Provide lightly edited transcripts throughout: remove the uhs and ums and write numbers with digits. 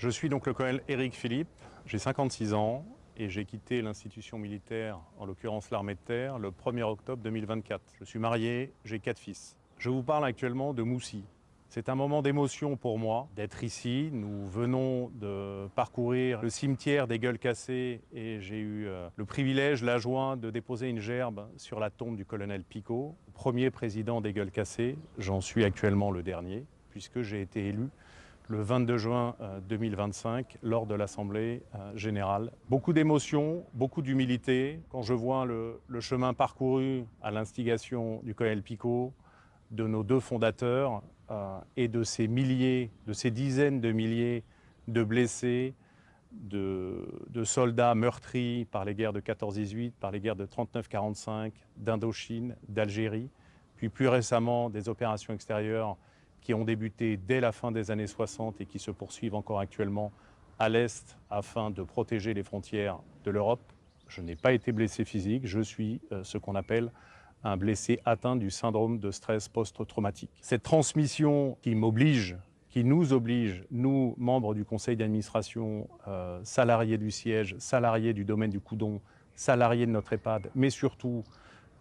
Je suis donc le colonel Éric Philippe, j'ai 56 ans et j'ai quitté l'institution militaire, en l'occurrence l'armée de terre, le 1er octobre 2024. Je suis marié, j'ai 4 fils. Je vous parle actuellement de Moussy. C'est un moment d'émotion pour moi d'être ici. Nous venons de parcourir le cimetière des Gueules Cassées et j'ai eu le privilège, la joie de déposer une gerbe sur la tombe du colonel Picot, premier président des Gueules Cassées. J'en suis actuellement le dernier puisque j'ai été élu le 22 juin 2025 lors de l'Assemblée générale. Beaucoup d'émotions, beaucoup d'humilité quand je vois le chemin parcouru à l'instigation du colonel Picot, de nos deux fondateurs et de ces milliers, de ces dizaines de milliers de blessés, de soldats meurtris par les guerres de 14-18, par les guerres de 39-45, d'Indochine, d'Algérie, puis plus récemment des opérations extérieures qui ont débuté dès la fin des années 60 et qui se poursuivent encore actuellement à l'Est afin de protéger les frontières de l'Europe. Je n'ai pas été blessé physique, je suis ce qu'on appelle un blessé atteint du syndrome de stress post-traumatique. Cette transmission qui m'oblige, qui nous oblige, nous, membres du conseil d'administration, salariés du siège, salariés du domaine du Coudon, salariés de notre EHPAD, mais surtout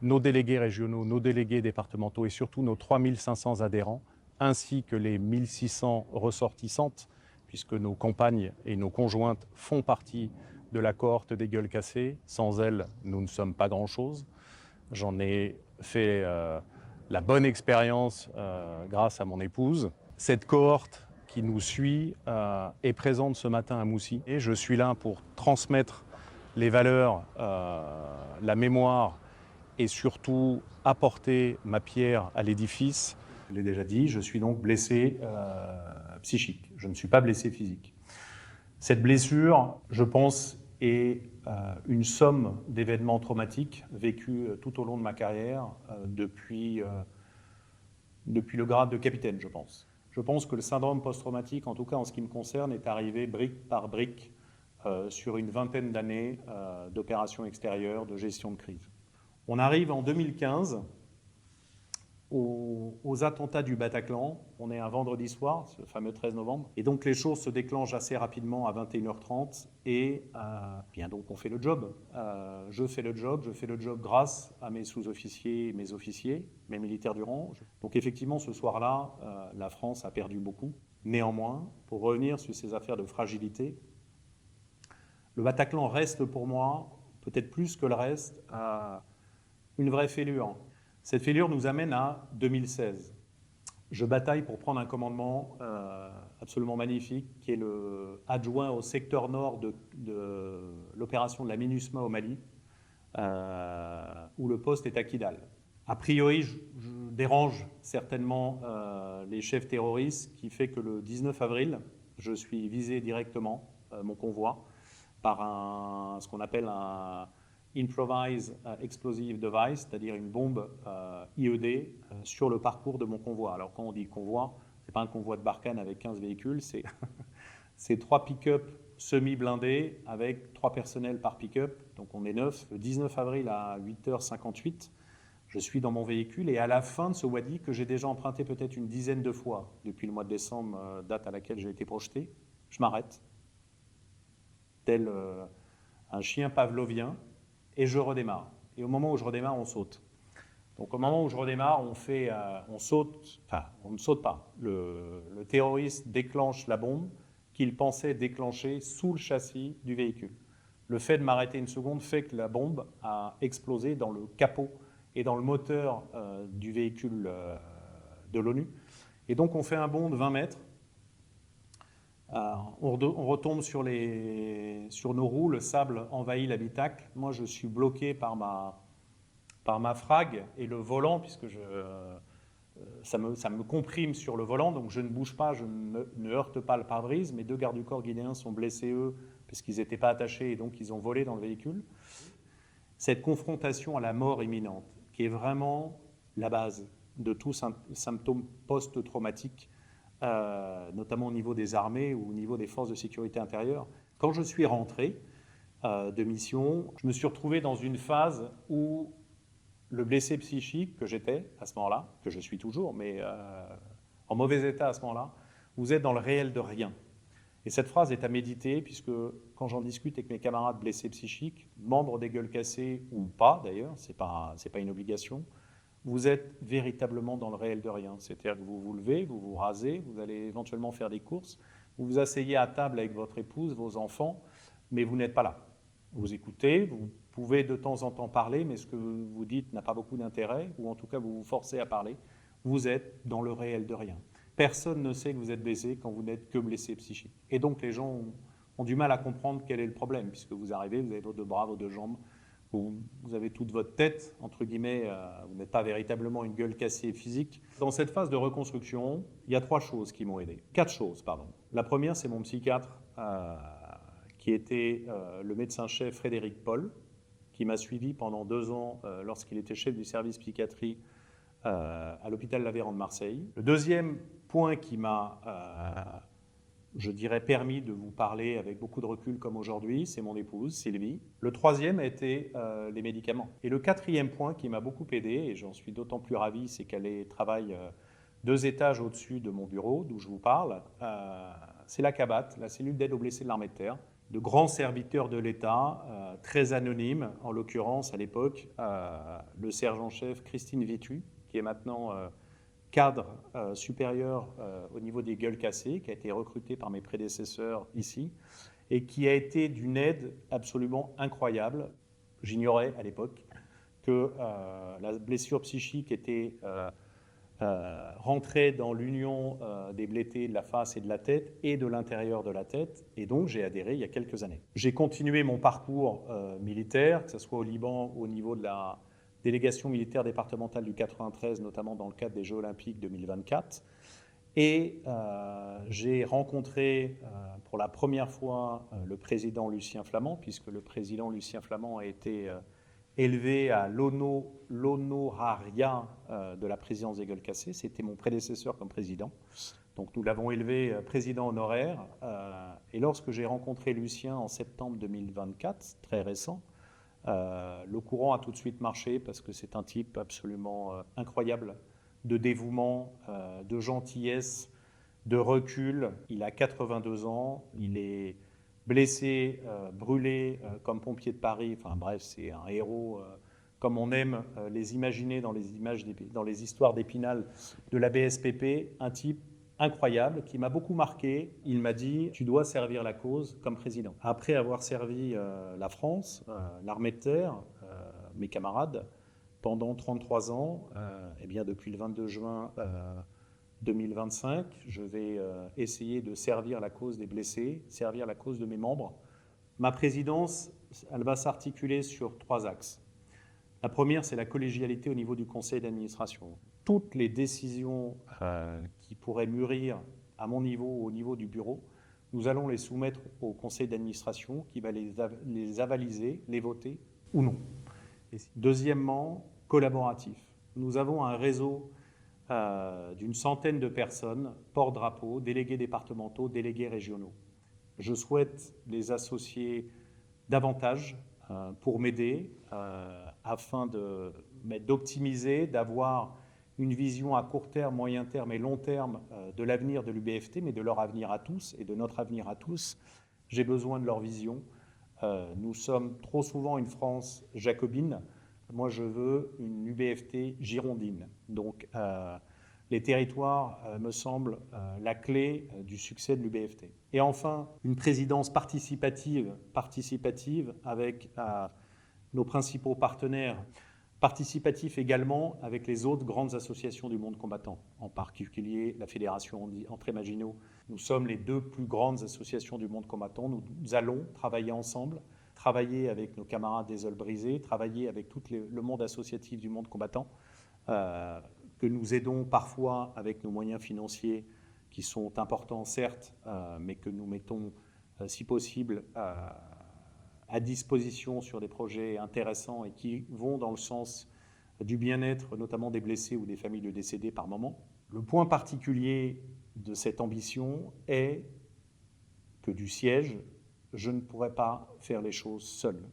nos délégués régionaux, nos délégués départementaux et surtout nos 3500 adhérents, ainsi que les 1600 ressortissantes, puisque nos compagnes et nos conjointes font partie de la cohorte des Gueules Cassées. Sans elles, nous ne sommes pas grand-chose. J'en ai fait la bonne expérience grâce à mon épouse. Cette cohorte qui nous suit est présente ce matin à Moussy. Et je suis là pour transmettre les valeurs, la mémoire et surtout apporter ma pierre à l'édifice. Je l'ai déjà dit, je suis donc blessé psychique. Je ne suis pas blessé physique. Cette blessure, je pense, est une somme d'événements traumatiques vécus tout au long de ma carrière, depuis le grade de capitaine, je pense. Je pense que le syndrome post-traumatique, en tout cas en ce qui me concerne, est arrivé brique par brique sur une vingtaine d'années d'opérations extérieures, de gestion de crise. On arrive en 2015 aux attentats du Bataclan. On est un vendredi soir, ce fameux 13 novembre. Et donc les choses se déclenchent assez rapidement à 21h30 et bien donc on fait le job. Je fais le job grâce à mes sous-officiers, mes officiers, mes militaires du rang. Donc effectivement ce soir-là, la France a perdu beaucoup. Néanmoins, pour revenir sur ces affaires de fragilité, le Bataclan reste pour moi, peut-être plus que le reste, une vraie fêlure. Cette fêlure nous amène à 2016. Je bataille pour prendre un commandement absolument magnifique, qui est le adjoint au secteur nord de l'opération de la MINUSMA au Mali, où le poste est à Kidal. A priori, je dérange certainement les chefs terroristes, qui fait que le 19 avril, je suis visé directement, mon convoi, par ce qu'on appelle un Improvised Explosive Device, c'est-à-dire une bombe IED sur le parcours de mon convoi. Alors quand on dit convoi, ce n'est pas un convoi de Barkhane avec 15 véhicules, c'est 3 pick-up semi-blindés avec 3 personnels par pick-up, donc on est 9. Le 19 avril à 8h58, je suis dans mon véhicule et à la fin de ce wadi que j'ai déjà emprunté peut-être une dizaine de fois depuis le mois de décembre, date à laquelle j'ai été projeté, je m'arrête, tel un chien pavlovien, et je redémarre. Et au moment où je redémarre, on saute. Donc au moment où je redémarre, on saute, enfin on ne saute pas. Le terroriste déclenche la bombe qu'il pensait déclencher sous le châssis du véhicule. Le fait de m'arrêter une seconde fait que la bombe a explosé dans le capot et dans le moteur du véhicule de l'ONU. Et donc on fait un bond de 20 mètres. On retombe sur nos roues, le sable envahit l'habitacle. Moi, je suis bloqué par ma frag et le volant, puisque ça me comprime sur le volant, donc je ne bouge pas, je ne heurte pas le pare-brise. Mes 2 gardes du corps guinéens sont blessés, eux, parce qu'ils n'étaient pas attachés et donc ils ont volé dans le véhicule. Cette confrontation à la mort imminente, qui est vraiment la base de tout symptôme post-traumatique, notamment au niveau des armées ou au niveau des forces de sécurité intérieure. Quand je suis rentré de mission, je me suis retrouvé dans une phase où le blessé psychique que j'étais à ce moment-là, que je suis toujours, mais en mauvais état à ce moment-là, vous êtes dans le réel de rien. Et cette phrase est à méditer, puisque quand j'en discute avec mes camarades blessés psychiques, membres des gueules cassées ou pas d'ailleurs, c'est pas une obligation, vous êtes véritablement dans le réel de rien. C'est-à-dire que vous vous levez, vous vous rasez, vous allez éventuellement faire des courses, vous vous asseyez à table avec votre épouse, vos enfants, mais vous n'êtes pas là. Vous écoutez, vous pouvez de temps en temps parler, mais ce que vous dites n'a pas beaucoup d'intérêt, ou en tout cas vous vous forcez à parler. Vous êtes dans le réel de rien. Personne ne sait que vous êtes blessé quand vous n'êtes que blessé psychique. Et donc les gens ont du mal à comprendre quel est le problème, puisque vous arrivez, vous avez vos deux bras, vos deux jambes, vous avez toute votre tête, entre guillemets, vous n'êtes pas véritablement une gueule cassée physique. Dans cette phase de reconstruction, il y a 3 choses qui m'ont aidé. 4 choses, pardon. La première, c'est mon psychiatre, qui était le médecin-chef Frédéric Paul, qui m'a suivi pendant 2 ans lorsqu'il était chef du service psychiatrie à l'hôpital Lavéran de Marseille. Le deuxième point qui m'a, je dirais, permis de vous parler avec beaucoup de recul comme aujourd'hui, c'est mon épouse, Sylvie. Le troisième a été les médicaments. Et le quatrième point qui m'a beaucoup aidé, et j'en suis d'autant plus ravi, c'est qu'elle travaille 2 étages au-dessus de mon bureau, d'où je vous parle. C'est la CABAT, la cellule d'aide aux blessés de l'armée de terre, de grands serviteurs de l'État, très anonymes, en l'occurrence à l'époque, le sergent-chef Christine Vitu, qui est maintenant cadre supérieur au niveau des gueules cassées, qui a été recruté par mes prédécesseurs ici, et qui a été d'une aide absolument incroyable. J'ignorais à l'époque que la blessure psychique était rentrée dans l'union des blessés de la face et de la tête et de l'intérieur de la tête, et donc j'ai adhéré il y a quelques années. J'ai continué mon parcours militaire, que ce soit au Liban, au niveau de la délégation militaire départementale du 93, notamment dans le cadre des Jeux Olympiques 2024. Et j'ai rencontré pour la première fois le président Lucien Flamand, puisque le président Lucien Flamand a été élevé à l'honorariat de la présidence des gueules cassées. C'était mon prédécesseur comme président. Donc nous l'avons élevé président honoraire. Et lorsque j'ai rencontré Lucien en septembre 2024, très récent, le courant a tout de suite marché parce que c'est un type absolument incroyable de dévouement, de gentillesse, de recul. Il a 82 ans, il est blessé, brûlé comme pompier de Paris. Enfin bref, c'est un héros comme on aime les imaginer dans les histoires d'Épinal de la BSPP, un type incroyable qui m'a beaucoup marqué. Il m'a dit « Tu dois servir la cause comme président ». Après avoir servi la France, l'armée de terre, mes camarades, pendant 33 ans, eh bien depuis le 22 juin 2025, je vais essayer de servir la cause des blessés, servir la cause de mes membres. Ma présidence, elle va s'articuler sur 3 axes. La première, c'est la collégialité au niveau du conseil d'administration. Toutes les décisions qui pourraient mûrir à mon niveau ou au niveau du bureau, nous allons les soumettre au conseil d'administration qui va les avaliser, les voter ou non. Et deuxièmement, collaboratif. Nous avons un réseau d'une centaine de personnes, porte-drapeau, délégués départementaux, délégués régionaux. Je souhaite les associer davantage pour m'aider afin d'optimiser, d'avoir une vision à court terme, moyen terme et long terme de l'avenir de l'UBFT, mais de leur avenir à tous et de notre avenir à tous. J'ai besoin de leur vision. Nous sommes trop souvent une France jacobine. Moi, je veux une UBFT girondine. Donc, les territoires me semblent la clé du succès de l'UBFT. Et enfin, une présidence participative avec nos principaux partenaires, participatif également avec les autres grandes associations du monde combattant, en particulier la Fédération André Maginot. Nous sommes les 2 plus grandes associations du monde combattant. Nous allons travailler ensemble, travailler avec nos camarades des Ailes brisées, travailler avec tout le monde associatif du monde combattant, que nous aidons parfois avec nos moyens financiers qui sont importants certes, mais que nous mettons, si possible, à disposition sur des projets intéressants et qui vont dans le sens du bien-être, notamment des blessés ou des familles de décédés par moment. Le point particulier de cette ambition est que du siège, je ne pourrais pas faire les choses seul.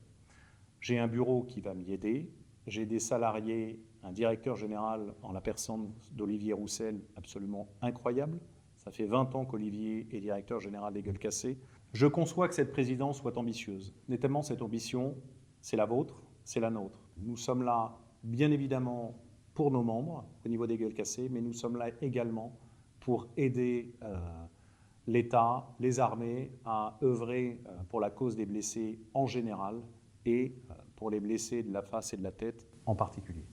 J'ai un bureau qui va m'y aider, j'ai des salariés, un directeur général en la personne d'Olivier Roussel absolument incroyable, Ça fait 20 ans qu'Olivier est directeur général des Gueules Cassées. Je conçois que cette présidence soit ambitieuse. Nettement, cette ambition, c'est la vôtre, c'est la nôtre. Nous sommes là, bien évidemment, pour nos membres au niveau des Gueules Cassées, mais nous sommes là également pour aider l'État, les armées à œuvrer pour la cause des blessés en général et pour les blessés de la face et de la tête en particulier.